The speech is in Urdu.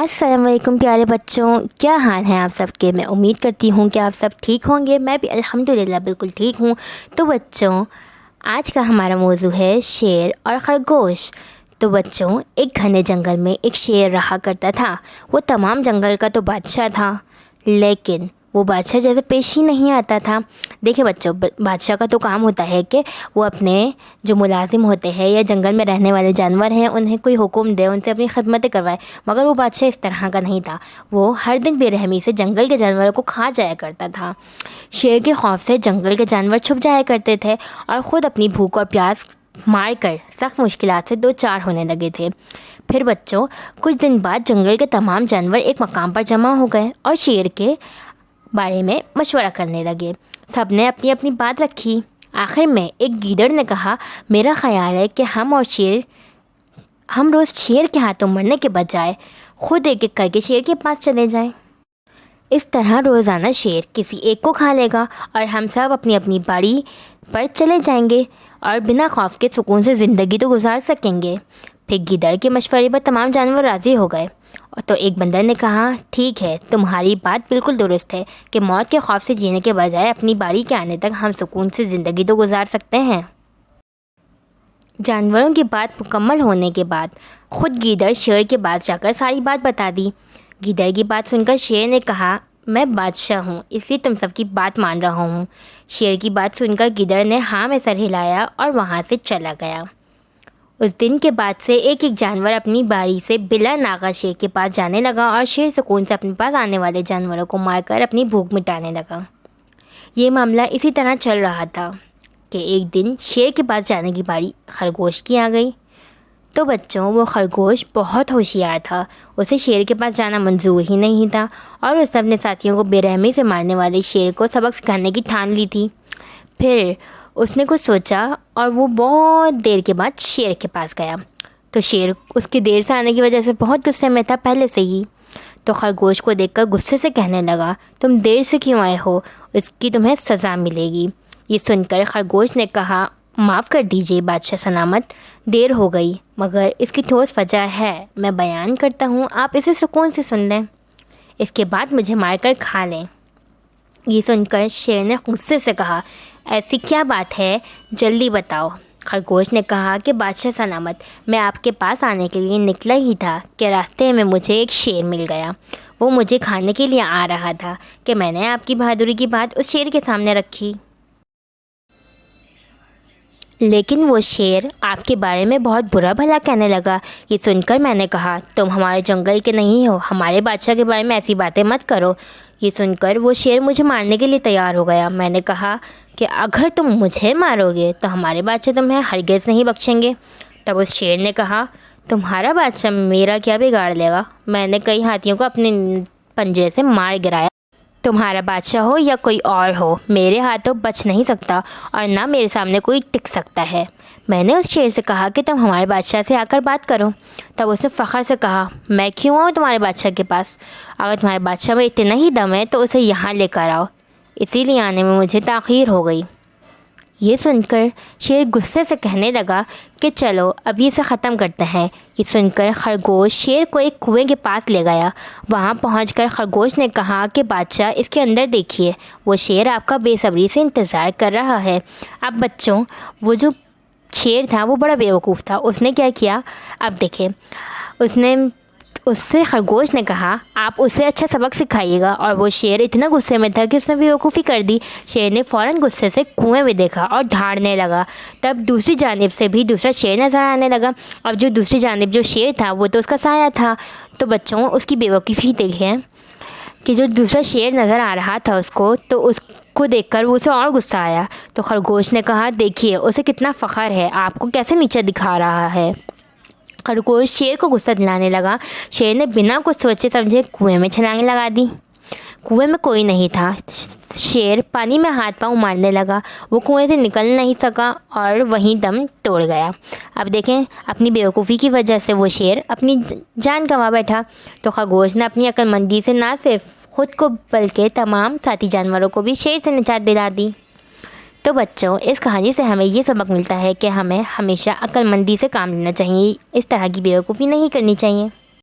السلام علیکم پیارے بچوں، کیا حال ہیں آپ سب کے؟ میں امید کرتی ہوں کہ آپ سب ٹھیک ہوں گے۔ میں بھی الحمدللہ بالکل ٹھیک ہوں۔ تو بچوں، آج کا ہمارا موضوع ہے شیر اور خرگوش۔ تو بچوں، ایک گھنے جنگل میں ایک شیر رہا کرتا تھا۔ وہ تمام جنگل کا تو بادشاہ تھا، لیکن وہ بادشاہ جیسے پیش ہی نہیں آتا تھا۔ دیکھیں بچوں، بادشاہ کا تو کام ہوتا ہے کہ وہ اپنے جو ملازم ہوتے ہیں یا جنگل میں رہنے والے جانور ہیں انہیں کوئی حکم دے، ان سے اپنی خدمتیں کروائے، مگر وہ بادشاہ اس طرح کا نہیں تھا۔ وہ ہر دن بے رحمی سے جنگل کے جانوروں کو کھا جایا کرتا تھا۔ شیر کے خوف سے جنگل کے جانور چھپ جایا کرتے تھے اور خود اپنی بھوک اور پیاس مار کر سخت مشکلات سے دوچار ہونے لگے تھے۔ پھر بچوں، کچھ دن بعد جنگل کے تمام جانور ایک مقام پر جمع ہو گئے اور شیر کے بارے میں مشورہ کرنے لگے۔ سب نے اپنی اپنی بات رکھی۔ آخر میں ایک گیدڑ نے کہا، میرا خیال ہے کہ ہم روز شیر کے ہاتھوں مرنے کے بجائے خود ایک ایک کر کے شیر کے پاس چلے جائیں۔ اس طرح روزانہ شیر کسی ایک کو کھا لے گا اور ہم سب اپنی اپنی باری پر چلے جائیں گے اور بنا خوف کے سکون سے زندگی تو گزار سکیں گے۔ پھر گیدڑ کے مشورے پر تمام جانور راضی ہو گئے۔ تو ایک بندر نے کہا، ٹھیک ہے، تمہاری بات بالکل درست ہے کہ موت کے خوف سے جینے کے بجائے اپنی باری کے آنے تک ہم سکون سے زندگی تو گزار سکتے ہیں۔ جانوروں کی بات مکمل ہونے کے بعد خود گیدڑ شیر کے پاس جا کر ساری بات بتا دی۔ گیدڑ کی بات سن کر شیر نے کہا، میں بادشاہ ہوں، اس لیے تم سب کی بات مان رہا ہوں۔ شیر کی بات سن کر گیدڑ نے ہاں میں سر ہلایا اور وہاں سے چلا گیا۔ اس دن کے بعد سے ایک ایک جانور اپنی باری سے بلا ناغہ شیر کے پاس جانے لگا اور شیر سکون سے اپنے پاس آنے والے جانوروں کو مار کر اپنی بھوک مٹانے لگا۔ یہ معاملہ اسی طرح چل رہا تھا کہ ایک دن شیر کے پاس جانے کی باری خرگوش کی آ گئی۔ تو بچوں، وہ خرگوش بہت ہوشیار تھا، اسے شیر کے پاس جانا منظور ہی نہیں تھا اور اس نے اپنے ساتھیوں کو بے رحمی سے مارنے والے شیر کو سبق سکھانے کی ٹھان لی تھی۔ پھر اس نے کچھ سوچا اور وہ بہت دیر کے بعد شیر کے پاس گیا۔ تو شیر اس کے دیر سے آنے کی وجہ سے بہت غصے میں تھا پہلے سے ہی۔ تو خرگوش کو دیکھ کر غصے سے کہنے لگا، تم دیر سے کیوں آئے ہو؟ اس کی تمہیں سزا ملے گی۔ یہ سن کر خرگوش نے کہا، معاف کر دیجیے بادشاہ سلامت، دیر ہو گئی، مگر اس کی ٹھوس وجہ ہے، میں بیان کرتا ہوں، آپ اسے سکون سے سن لیں، اس کے بعد مجھے مار کر کھا لیں۔ یہ سن کر شیر نے غصے سے کہا، ایسی کیا بات ہے، جلدی بتاؤ۔ خرگوش نے کہا کہ بادشاہ سلامت، میں آپ کے پاس آنے کے لیے نکلا ہی تھا کہ راستے میں مجھے ایک شیر مل گیا۔ وہ مجھے کھانے کے لیے آ رہا تھا کہ میں نے آپ کی بہادری کی بات اس شیر کے سامنے رکھی، لیکن وہ شیر آپ کے بارے میں بہت برا بھلا کہنے لگا۔ یہ سن کر میں نے کہا، تم ہمارے جنگل کے نہیں ہو، ہمارے بادشاہ کے بارے میں ایسی باتیں مت کرو۔ یہ سن کر وہ شیر مجھے مارنے کے لیے تیار ہو گیا۔ میں نے کہا کہ اگر تم مجھے مارو گے تو ہمارے بادشاہ تمہیں ہرگز نہیں بخشیں گے۔ تب اس شیر نے کہا، تمہارا بادشاہ میرا کیا بگاڑ لے گا؟ میں نے کئی ہاتھیوں کو اپنے پنجے سے مار گرایا، تمہارا بادشاہ ہو یا کوئی اور ہو، میرے ہاتھوں بچ نہیں سکتا اور نہ میرے سامنے کوئی ٹک سکتا ہے۔ میں نے اس شیر سے کہا کہ تم ہمارے بادشاہ سے آ کر بات کرو۔ تب اس نے فخر سے کہا، میں کیوں آؤں تمہارے بادشاہ کے پاس؟ اگر تمہارے بادشاہ میں اتنا ہی دم ہے تو اسے یہاں لے کر آؤ، اسی لیے آنے میں مجھے تاخیر ہو گئی۔ یہ سن کر شیر غصے سے کہنے لگا کہ چلو ابھی اسے ختم کرتے ہیں۔ یہ سن کر خرگوش شیر کو ایک کنویں کے پاس لے گیا۔ وہاں پہنچ کر خرگوش نے کہا کہ بادشاہ، اس کے اندر دیکھیے، وہ شیر آپ کا بے صبری سے انتظار کر رہا ہے۔ اب بچوں، وہ جو شیر تھا وہ بڑا بیوقوف تھا۔ اس نے کیا کیا، اب دیکھیں، اس سے خرگوش نے کہا، آپ اسے اچھا سبق سکھائیے گا، اور وہ شیر اتنا غصے میں تھا کہ اس نے بیوقوفی کر دی۔ شیر نے فوراً غصے سے کنویں میں دیکھا اور دھاڑنے لگا۔ تب دوسری جانب سے بھی دوسرا شیر نظر آنے لگا۔ اب جو دوسری جانب جو شیر تھا وہ تو اس کا سایہ تھا۔ تو بچوں، اس کی بیوقوفی دیکھیں کہ جو دوسرا شیر نظر آ رہا تھا تو اس کو دیکھ کر اسے اور غصہ آیا۔ تو خرگوش نے کہا، دیکھیے اسے کتنا فخر ہے، آپ کو کیسے نیچے دکھا رہا ہے۔ خرگوش شیر کو غصہ دلانے لگا۔ شیر نے بنا کچھ سوچے سمجھے کنویں میں چھلانگیں لگا دی۔ کنویں میں کوئی نہیں تھا۔ شیر پانی میں ہاتھ پاؤں مارنے لگا، وہ کنویں سے نکل نہیں سکا اور وہیں دم توڑ گیا۔ اب دیکھیں، اپنی بیوقوفی کی وجہ سے وہ شیر اپنی جان گنوا بیٹھا۔ تو خرگوش نے اپنی عقل مندی سے نہ صرف خود کو بلکہ تمام ساتھی جانوروں کو بھی شیر سے نجات دلا دی۔ تو بچوں، اس کہانی سے ہمیں یہ سبق ملتا ہے کہ ہمیں ہمیشہ عقل مندی سے کام لینا چاہیے، اس طرح کی بیوقوفی نہیں کرنی چاہیے۔